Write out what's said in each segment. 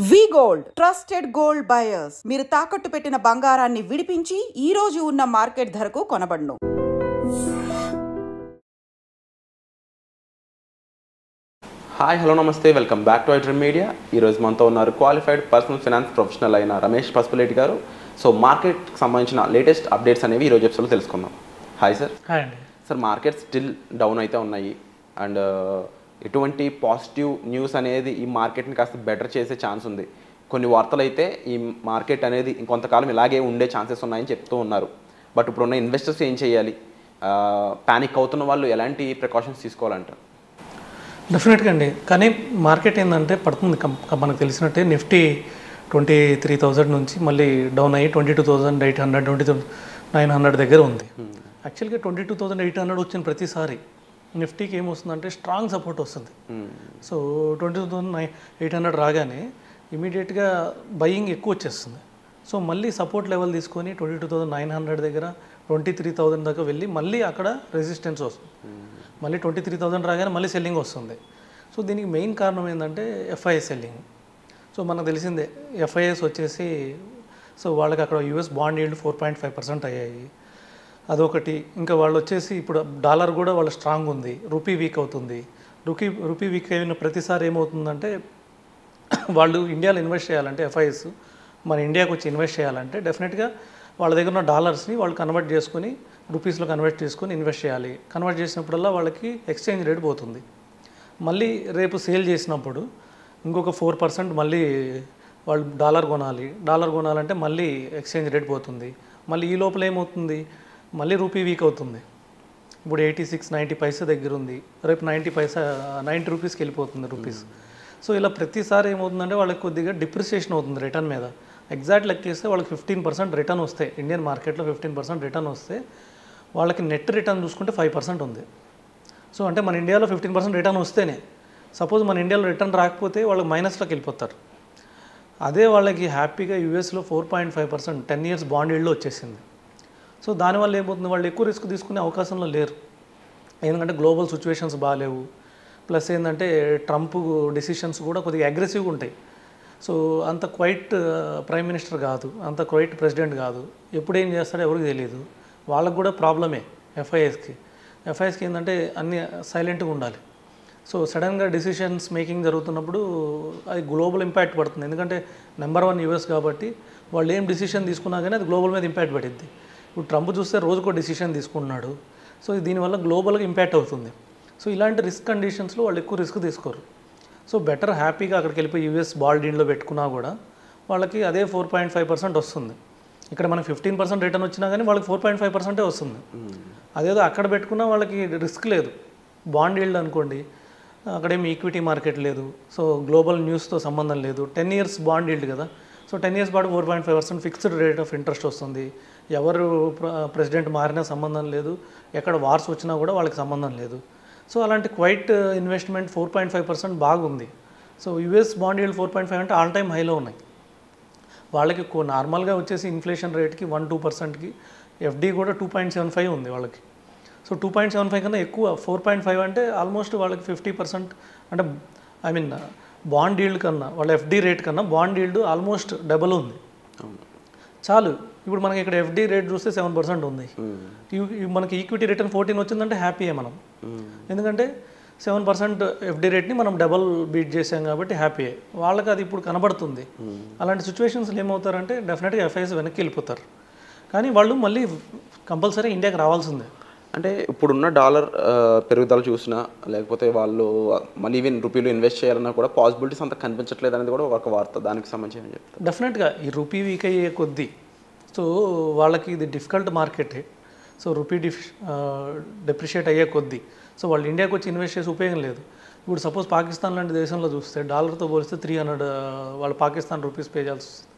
వి gold trusted gold buyers మీరు తాకట్టు పెట్టిన బంగారాన్ని విడిపించి ఈ రోజు ఉన్న మార్కెట్ ధరకు కొనబడును. హాయ్ హలో నమస్తే, welcome back to iDream media. ఈరోజు మనతో ఉన్నారు క్వాలిఫైడ్ పర్సనల్ ఫైనాన్స్ ప్రొఫెషనల్ అయిన రమేష్ పసుపులేటి గారు. సో మార్కెట్కి సంబంధించిన లేటెస్ట్ అప్డేట్స్ అనేవి ఈరోజు ఎపిసోడ్లో తెలుసుకుందాం. Hi sir. హాయ్ అండి. సార్, మార్కెట్ స్టిల్ డౌన్ అయితే ఉన్నాయి అండ్ ఎటువంటి పాజిటివ్ న్యూస్ అనేది ఈ మార్కెట్ని కాస్త బెటర్ చేసే ఛాన్స్ ఉంది. కొన్ని వార్తలు అయితే ఈ మార్కెట్ అనేది ఇంకొంతకాలం ఇలాగే ఉండే ఛాన్సెస్ ఉన్నాయని చెప్తూ ఉన్నారు. బట్ ఇప్పుడున్న ఇన్వెస్టర్స్ ఏం చేయాలి? ప్యానిక్ అవుతున్న వాళ్ళు ఎలాంటి ప్రికాషన్స్ తీసుకోవాలంటారు? డెఫినెట్గా అండి. కానీ మార్కెట్ ఏంటంటే పడుతుంది. మనకు తెలిసినట్టే నిఫ్టీ 23,000 నుంచి మళ్ళీ డౌన్ అయ్యి 22,800 22,900 దగ్గర ఉంది. యాక్చువల్గా 22,800 వచ్చిన ప్రతిసారి నిఫ్టీకి ఏమొస్తుందంటే స్ట్రాంగ్ సపోర్ట్ వస్తుంది. సో 22,800 రాగానే ఇమీడియట్గా బయింగ్ ఎక్కువ వచ్చేస్తుంది. సో మళ్ళీ సపోర్ట్ లెవెల్ తీసుకొని 22,900 దగ్గర 23,000 దాకా వెళ్ళి మళ్ళీ అక్కడ రెసిస్టెన్స్ వస్తుంది. మళ్ళీ 23,000 రాగానే మళ్ళీ సెల్లింగ్ వస్తుంది. సో దీనికి మెయిన్ కారణం ఏంటంటే ఎఫ్ఐఎస్ సెల్లింగ్. సో మనకు తెలిసిందే ఎఫ్ఐఎస్ వచ్చేసి సో వాళ్ళకి అక్కడ యూఎస్ బాండ్ ఈల్డ్ 4.5% అయ్యాయి. అదొకటి. ఇంకా వాళ్ళు వచ్చేసి ఇప్పుడు డాలర్ కూడా వాళ్ళ స్ట్రాంగ్ ఉంది, రూపీ వీక్ అవుతుంది. రూపీ వీక్ అయిన ప్రతిసారి ఏమవుతుందంటే వాళ్ళు ఇండియాలో ఇన్వెస్ట్ చేయాలంటే ఎఫ్ఐఎస్ మన ఇండియాకి వచ్చి ఇన్వెస్ట్ చేయాలంటే డెఫినెట్గా వాళ్ళ దగ్గర ఉన్న డాలర్స్ని వాళ్ళు కన్వర్ట్ చేసుకొని రూపీస్లో కన్వర్ట్ చేసుకొని ఇన్వెస్ట్ చేయాలి. కన్వర్ట్ చేసినప్పుడల్లా వాళ్ళకి ఎక్స్చేంజ్ రేట్ పోతుంది. మళ్ళీ రేపు సేల్ చేసినప్పుడు ఇంకొక 4% మళ్ళీ వాళ్ళు డాలర్ కొనాలంటే మళ్ళీ ఎక్స్చేంజ్ రేట్ పోతుంది. మళ్ళీ ఈ లోపల ఏమవుతుంది, మళ్ళీ రూపీ వీక్ అవుతుంది. ఇప్పుడు 86-90 పైసా దగ్గర ఉంది, రేపు 90 రూపీస్కి వెళ్ళిపోతుంది రూపీస్. సో ఇలా ప్రతిసారి ఏమవుతుందంటే వాళ్ళకి కొద్దిగా డిప్రిసియేషన్ అవుతుంది రిటర్న్ మీద. ఎగ్జాక్ట్ లెక్కేస్తే వాళ్ళకి 15% రిటర్న్ వస్తే, ఇండియన్ మార్కెట్లో 15% రిటర్న్ వస్తే వాళ్ళకి నెట్ రిటర్న్ చూసుకుంటే 5% ఉంది. సో అంటే మన ఇండియాలో 15% రిటర్న్ వస్తేనే, సపోజ్ మన ఇండియాలో రిటర్న్ రాకపోతే వాళ్ళకి మైనస్లోకి వెళ్ళిపోతారు. అదే వాళ్ళకి హ్యాపీగా యూఎస్లో 4.5% 10 years బాండ్ ఈల్డ్లో వచ్చేసింది. సో దానివల్ల ఏమవుతుంది, వాళ్ళు ఎక్కువ రిస్క్ తీసుకునే అవకాశంలో లేరు. ఎందుకంటే గ్లోబల్ సిచ్యువేషన్స్ బాగాలేవు. ప్లస్ ఏంటంటే ట్రంప్ డెసిషన్స్ కూడా కొద్దిగా అగ్రెసివ్గా ఉంటాయి. సో అంత క్వైట్ ప్రైమ్ మినిస్టర్ కాదు, అంత క్వైట్ ప్రెసిడెంట్ కాదు. ఎప్పుడు ఏం చేస్తాడో ఎవరికి తెలియదు. వాళ్ళకు కూడా ప్రాబ్లమే ఎఫ్ఐఎస్కి ఏంటంటే అన్నీ సైలెంట్గా ఉండాలి. సో సడన్గా డెసిషన్స్ మేకింగ్ జరుగుతున్నప్పుడు అది గ్లోబల్ ఇంపాక్ట్ పడుతుంది. ఎందుకంటే నెంబర్ 1 యూఎస్ కాబట్టి వాళ్ళు ఏం డెసిషన్ తీసుకున్నా కానీ అది గ్లోబల్ మీద ఇంపాక్ట్ పడుద్ది. ఇప్పుడు ట్రంప్ చూస్తే రోజుకో డెసిషన్ తీసుకుంటున్నాడు. సో దీనివల్ల గ్లోబల్గా ఇంపాక్ట్ అవుతుంది. సో ఇలాంటి రిస్క్ కండిషన్స్లో వాళ్ళు ఎక్కువ రిస్క్ తీసుకోరు. సో బెటర్ హ్యాపీగా అక్కడికి వెళ్ళిపోయి యూఎస్ బాండ్ ఈల్డ్లో పెట్టుకున్నా కూడా వాళ్ళకి అదే 4.5% వస్తుంది. ఇక్కడ మనకి 15% రిటర్న్ వచ్చినా కానీ వాళ్ళకి 4.5% వస్తుంది. అదేదో అక్కడ పెట్టుకున్నా వాళ్ళకి రిస్క్ లేదు. బాండ్ ఈల్డ్ అనుకోండి, అక్కడేమి ఈక్విటీ మార్కెట్ లేదు. సో గ్లోబల్ న్యూస్తో సంబంధం లేదు. 10 years బాండ్ ఈల్డ్ కదా. సో 10 years పాటు 4.5% ఫిక్స్డ్ రేట్ ఆఫ్ ఇంట్రెస్ట్ వస్తుంది. ఎవరు ప్రెసిడెంట్ మారినా సంబంధం లేదు, ఎక్కడ వార్స్ వచ్చినా కూడా వాళ్ళకి సంబంధం లేదు. సో అలాంటి క్వైట్ ఇన్వెస్ట్మెంట్ 4.5% బాగుంది. సో యూఎస్ బాండ్ ఈల్డ్ 4.5 అంటే ఆల్ టైమ్ హైలో ఉన్నాయి. వాళ్ళకి నార్మల్గా వచ్చేసి ఇన్ఫ్లేషన్ రేట్కి 1-2%కి ఎఫ్డీ కూడా 2.75 ఉంది వాళ్ళకి. సో 2.75 కన్నా ఎక్కువ 4.5 అంటే ఆల్మోస్ట్ వాళ్ళకి 50% అంటే బాండ్ ఈల్డ్ కన్నా వాళ్ళ ఎఫ్డీ రేట్ కన్నా బాండ్ ఈల్డ్ ఆల్మోస్ట్ డబుల్ ఉంది. చాలు. ఇప్పుడు మనకి ఇక్కడ ఎఫ్డీ రేట్ చూస్తే 7% ఉంది. మనకి ఈక్విటీ రిటర్న్ 14 వచ్చిందంటే హ్యాపీయే మనం. ఎందుకంటే 7% ఎఫ్డీ రేట్ని మనం డబల్ బీట్ చేసాం కాబట్టి హ్యాపీయే. వాళ్ళకి అది ఇప్పుడు కనబడుతుంది. అలాంటి సిచ్యువేషన్స్లో ఏమవుతారంటే డెఫినెట్గా ఎఫ్ఐఎస్ వెనక్కి వెళ్ళిపోతారు. కానీ వాళ్ళు మళ్ళీ కంపల్సరీ ఇండియాకి రావాల్సిందే. అంటే ఇప్పుడున్న డాలర్ పెరుగుదల చూసినా లేకపోతే వాళ్ళు మళ్ళీ ఈవెన్ రూపీలో ఇన్వెస్ట్ చేయాలన్నా కూడా పాసిబిలిటీస్ అంత కనిపించట్లేదు అనేది కూడా ఒక వార్త. దానికి సంబంధించి చెప్తారు. డెఫినెట్గా ఈ రూపీ వీక్ అయ్యే కొద్దీ సో వాళ్ళకి ఇది డిఫికల్ట్ మార్కెటే. సో రూపీ డెప్రిషియేట్ అయ్యే కొద్దీ సో వాళ్ళు ఇండియాకి వచ్చి ఇన్వెస్ట్ చేసి ఉపయోగం లేదు. ఇప్పుడు సపోజ్ పాకిస్తాన్ లాంటి దేశంలో చూస్తే డాలర్తో పోలిస్తే 300 వాళ్ళు పాకిస్తాన్ రూపీస్ పే చేయాల్సి వస్తుంది.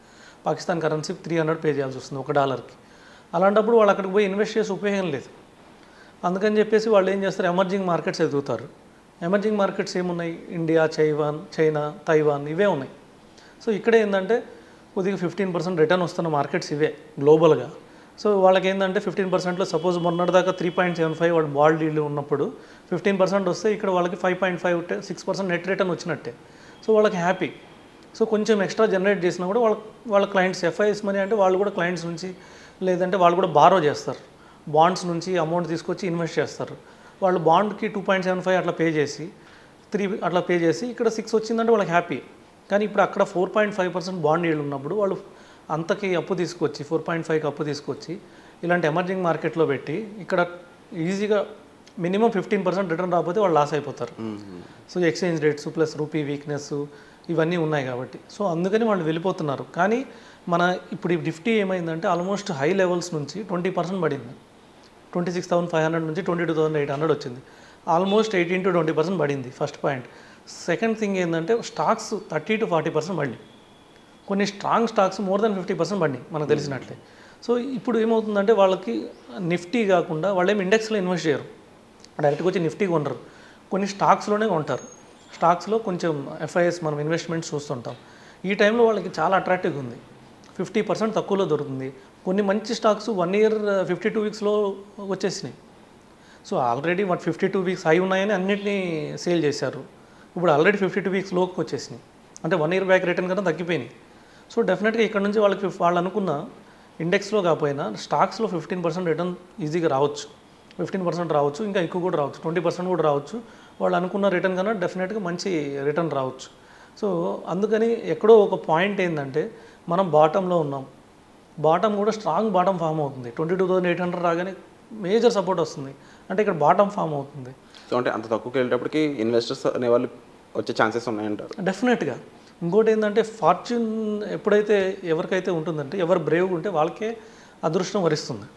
పాకిస్తాన్ కరెన్సీ 300 పే చేయాల్సి వస్తుంది $1. అలాంటప్పుడు వాళ్ళు అక్కడికి పోయి ఇన్వెస్ట్ చేసి ఉపయోగం లేదు. అందుకని చెప్పేసి వాళ్ళు ఏం చేస్తారు, ఎమర్జింగ్ మార్కెట్స్ ఎదుగుతారు. ఎమర్జింగ్ మార్కెట్స్ ఏమున్నాయి, ఇండియా, చైనా, తైవాన్ ఇవే ఉన్నాయి. సో ఇక్కడ ఏంటంటే కొద్దిగా 15% రిటర్న్ వస్తున్న మార్కెట్స్ ఇవే గ్లోబల్గా. సో వాళ్ళకి ఏంటంటే 15%లో సపోజ్ మొన్నటిదాకా 3.75 వాడు బాండ్ ఈల్డ్ ఉన్నప్పుడు 15% వస్తే ఇక్కడ వాళ్ళకి 5.5-6% నెట్ రిటర్న్ వచ్చినట్టే. సో వాళ్ళకి హ్యాపీ. సో కొంచెం ఎక్స్ట్రా జనరేట్ చేసినా కూడా వాళ్ళ క్లయింట్స్ ఎఫ్ఐఎస్ మనీ అంటే వాళ్ళు కూడా క్లయింట్స్ నుంచి లేదంటే వాళ్ళు కూడా బారో చేస్తారు, బాండ్స్ నుంచి అమౌంట్ తీసుకొచ్చి ఇన్వెస్ట్ చేస్తారు. వాళ్ళు బాండ్కి 2.75 అట్లా పే చేసి 3 అట్లా పే చేసి ఇక్కడ 6 వచ్చిందంటే వాళ్ళకి హ్యాపీ. కానీ ఇప్పుడు అక్కడ 4.5% బాండ్ ఈల్డ్ ఉన్నప్పుడు వాళ్ళు అంతకి అప్పు తీసుకొచ్చి 4.5కి అప్పు తీసుకొచ్చి ఇలాంటి ఎమర్జింగ్ మార్కెట్లో పెట్టి ఇక్కడ ఈజీగా మినిమం 15% రిటర్న్ రాకపోతే వాళ్ళు లాస్ అయిపోతారు. So exchange rates plus rupee weakness ఇవన్నీ ఉన్నాయి కాబట్టి సో అందుకని వాళ్ళు వెళ్ళిపోతున్నారు. కానీ మన ఇప్పుడు నిఫ్టీ ఏమైందంటే ఆల్మోస్ట్ హై లెవెల్స్ నుంచి 20% పడింది. 26,500 నుంచి 22,800 వచ్చింది. ఆల్మోస్ట్ 18 to 20% పడింది ఫస్ట్ పాయింట్. సెకండ్ థింగ్ ఏంటంటే స్టాక్స్ 30 to 40% పడి, కొన్ని స్ట్రాంగ్ స్టాక్స్ మోర్ దెన్ 50% పడినాయి మనకు తెలిసినట్లే. సో ఇప్పుడు ఏమవుతుందంటే వాళ్ళకి నిఫ్టీ కాకుండా వాళ్ళేమి ఇండెక్స్లో ఇన్వెస్ట్ చేయరు, డైరెక్ట్గా వచ్చి నిఫ్టీ కొనరు, కొన్ని స్టాక్స్లోనే కొంటారు. స్టాక్స్లో కొంచెం ఎఫ్ఐఎస్ మనం ఇన్వెస్ట్మెంట్స్ చూస్తుంటాం. ఈ టైంలో వాళ్ళకి చాలా అట్రాక్టివ్గా ఉంది, 50% తక్కువలో దొరుకుతుంది. కొన్ని మంచి స్టాక్స్ 1 year 52 weeksలో వచ్చేసినాయి. సో ఆల్రెడీ 52 weeks హై ఉన్నాయని అన్నింటినీ సేల్ చేశారు. ఇప్పుడు ఆల్రెడీ 52 weeks లోకి వచ్చేసినాయి, అంటే 1 year బ్యాక్ రిటర్న్ కన్నా తగ్గిపోయినాయి. సో డెఫినెట్గా ఇక్కడ నుంచి వాళ్ళకి వాళ్ళు అనుకున్న ఇండెక్స్లో కాకపోయినా స్టాక్స్లో 15% రిటర్న్ ఈజీగా రావచ్చు, 15% రావచ్చు, ఇంకా ఎక్కువ కూడా రావచ్చు, 20% కూడా రావచ్చు. వాళ్ళు అనుకున్న రిటర్న్ కన్నా డెఫినెట్గా మంచి రిటర్న్ రావచ్చు. సో అందుకని ఎక్కడో ఒక పాయింట్ ఏంటంటే మనం బాటంలో ఉన్నాం, బాటం కూడా స్ట్రాంగ్ బాటం ఫామ్ అవుతుంది. 22,800 రాగానే మేజర్ సపోర్ట్ వస్తుంది, అంటే ఇక్కడ బాటం ఫామ్ అవుతుంది. సో అంటే అంత తక్కువకి వెళ్ళేటప్పటికి ఇన్వెస్టర్స్ అనేవాళ్ళు వచ్చే ఛాన్సెస్ ఉన్నాయంటారు. డెఫినెట్గా. ఇంకోటి ఏంటంటే ఫార్చ్యూన్ ఎప్పుడైతే ఎవరికైతే ఉంటుందంటే ఎవరు బ్రేవ్గా ఉంటే వాళ్ళకే అదృష్టం వరిస్తుంది.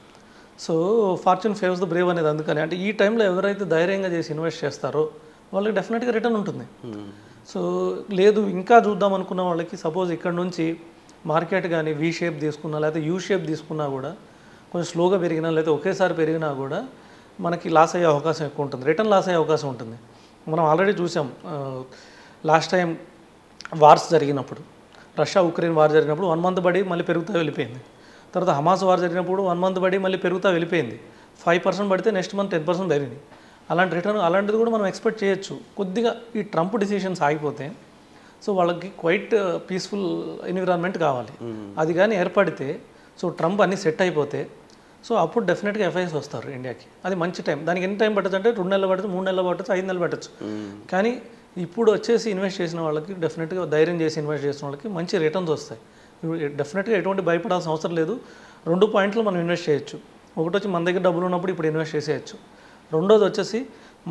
So fortune favours the brave అనేది అందుకని, అంటే ఈ టైంలో ఎవరైతే ధైర్యంగా చేసి ఇన్వెస్ట్ చేస్తారో వాళ్ళకి డెఫినెట్గా రిటర్న్ ఉంటుంది. సో లేదు ఇంకా చూద్దాం అనుకున్న వాళ్ళకి సపోజ్ ఇక్కడ నుంచి మార్కెట్ కానీ వీ షేప్ తీసుకున్నా లేకపోతే యూ షేప్ తీసుకున్నా కూడా కొంచెం స్లోగా పెరిగినా లేకపోతే ఒకేసారి పెరిగినా కూడా మనకి లాస్ అయ్యే అవకాశం ఎక్కువ ఉంటుంది, రిటర్న్ లాస్ అయ్యే అవకాశం ఉంటుంది. మనం ఆల్రెడీ చూసాం లాస్ట్ టైం వార్స్ జరిగినప్పుడు, రష్యా ఉక్రెయిన్ వార్ జరిగినప్పుడు 1 month పడి మళ్ళీ పెరుగుతూ వెళ్ళిపోయింది. తర్వాత హమాస్ వార్ జరిగినప్పుడు 1 month పడి మళ్ళీ పెరుగుతూ వెళ్ళిపోయింది. 5% పడితే నెక్స్ట్ మంత్ 10% పెరిగింది. అలాంటి రిటర్న్ అలాంటిది కూడా మనం ఎక్స్పెక్ట్ చేయొచ్చు. కొద్దిగా ఈ ట్రంప్ డిసిషన్స్ ఆగిపోతే సో వాళ్ళకి క్వైట్ పీస్ఫుల్ ఎన్విరాన్మెంట్ కావాలి, అది కానీ ఏర్పడితే సో ట్రంప్ అన్నీ సెట్ అయిపోతే సో అప్పుడు డెఫినెట్గా ఎఫ్ఐఎస్ వస్తారు ఇండియాకి. అది మంచి టైం. దానికి ఎన్ని టైం పట్టచ్చు అంటే 2 నెలలు పట్టచ్చు, 3 నెలలు పట్టచ్చు, 5 నెలలు పట్టచ్చు. కానీ ఇప్పుడు వచ్చేసి ఇన్వెస్ట్ చేసిన వాళ్ళకి డెఫినెట్గా ధైర్యం చేసి ఇన్వెస్ట్ చేసిన వాళ్ళకి మంచి రిటర్న్స్ వస్తాయి. డెఫినెట్గా ఎటువంటి భయపడాల్సిన అవసరం లేదు. 2 పాయింట్లు మనం ఇన్వెస్ట్ చేయొచ్చు. ఒకటి వచ్చి మన దగ్గర డబ్బులు ఉన్నప్పుడు ఇప్పుడు ఇన్వెస్ట్ చేసేయచ్చు. రెండోది వచ్చేసి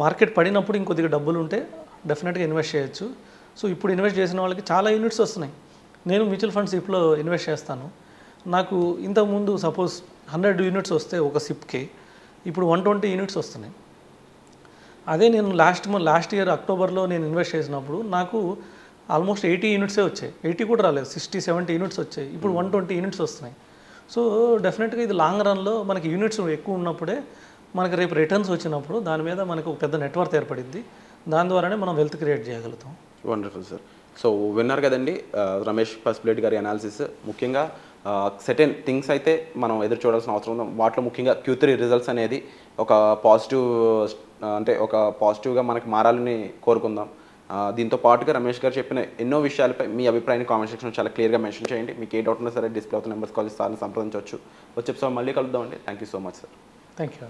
మార్కెట్ పడినప్పుడు ఇంకొద్దిగా డబ్బులు ఉంటే డెఫినెట్గా ఇన్వెస్ట్ చేయొచ్చు. సో ఇప్పుడు ఇన్వెస్ట్ చేసిన వాళ్ళకి చాలా యూనిట్స్ వస్తున్నాయి. నేను మ్యూచువల్ ఫండ్స్ ఇప్పుడు ఇన్వెస్ట్ చేస్తాను. నాకు ఇంతకుముందు సపోజ్ 100 యూనిట్స్ వస్తే ఒక సిప్కి ఇప్పుడు 120 యూనిట్స్ వస్తున్నాయి. అదే నేను లాస్ట్ ఇయర్ అక్టోబర్లో నేను ఇన్వెస్ట్ చేసినప్పుడు నాకు ఆల్మోస్ట్ 80 యూనిట్సే వచ్చాయి, 80 కూడా రాలేదు, 60-70 యూనిట్స్ వచ్చాయి. ఇప్పుడు 120 యూనిట్స్ వస్తున్నాయి. సో డెఫినెట్గా ఇది లాంగ్ రన్లో మనకి యూనిట్స్ ఎక్కువ ఉన్నప్పుడే మనకి రేపు రిటర్న్స్ వచ్చినప్పుడు దాని మీద మనకు ఒక పెద్ద నెట్వర్క్ ఏర్పడింది. దాని ద్వారానే మనం వెల్త్ క్రియేట్ చేయగలుగుతాం. Wonderful sir. సో విన్నారు కదండి రమేష్ పసుపులేటి గారి అనాలిసిస్. ముఖ్యంగా సెటెన్ థింగ్స్ అయితే మనం ఎదురు చూడాల్సిన అవసరం ఉంది. వాటిలో ముఖ్యంగా Q3 రిజల్ట్స్ అనేది ఒక పాజిటివ్గా మనకి మారాలని కోరుకుందాం. దీంతో పాటుగా రమేష్ గారు చెప్పిన ఎన్నో విషయాలపై మీ అభిప్రాయాన్ని కామెంట్ సెక్షన్లో చాలా క్లియర్గా మెన్షన్ చేయండి. మీకు ఏ డౌట్ ఉన్నా సరే డిస్ప్లే అవుతున్న నెంబర్స్ కాల్ సార్ని సంప్రదించవచ్చు. వచ్చే ఎపిసోడ్ మళ్ళీ కలుద్దామండి. Thank you so much sir. Thank you.